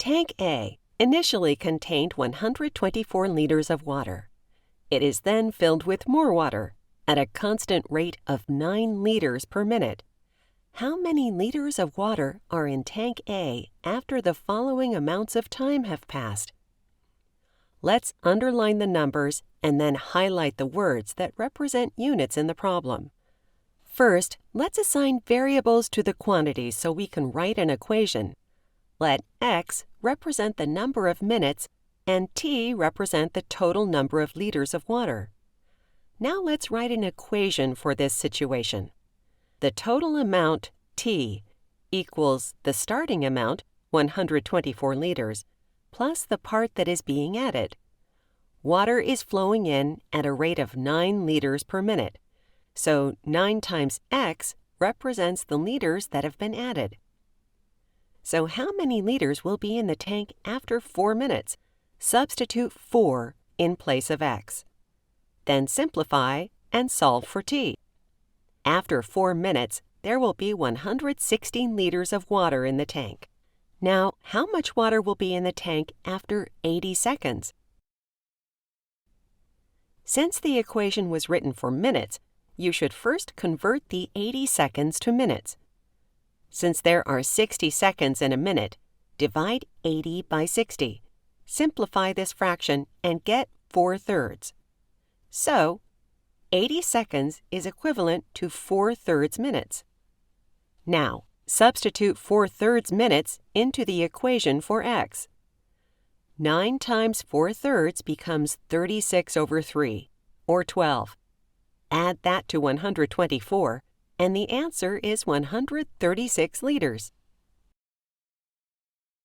Tank A initially contained 124 liters of water. It is then filled with more water at a constant rate of 9 liters per minute. How many liters of water are in Tank A after the following amounts of time have passed? Let's underline the numbers and then highlight the words that represent units in the problem. First, let's assign variables to the quantities so we can write an equation. Let x represent the number of minutes and t represent the total number of liters of water. Now let's write an equation for this situation. The total amount, t, equals the starting amount, 124 liters, plus the part that is being added. Water is flowing in at a rate of 9 liters per minute, so 9 times x represents the liters that have been added. So how many liters will be in the tank after 4 minutes? Substitute 4 in place of x. Then simplify and solve for t. After 4 minutes, there will be 116 liters of water in the tank. Now, how much water will be in the tank after 80 seconds? Since the equation was written for minutes, you should first convert the 80 seconds to minutes. Since there are 60 seconds in a minute, divide 80 by 60. Simplify this fraction and get 4/3. So, 80 seconds is equivalent to 4/3 minutes. Now, substitute 4/3 minutes into the equation for x. 9 times 4/3 becomes 36/3, or 12. Add that to 124, and the answer is 136 liters.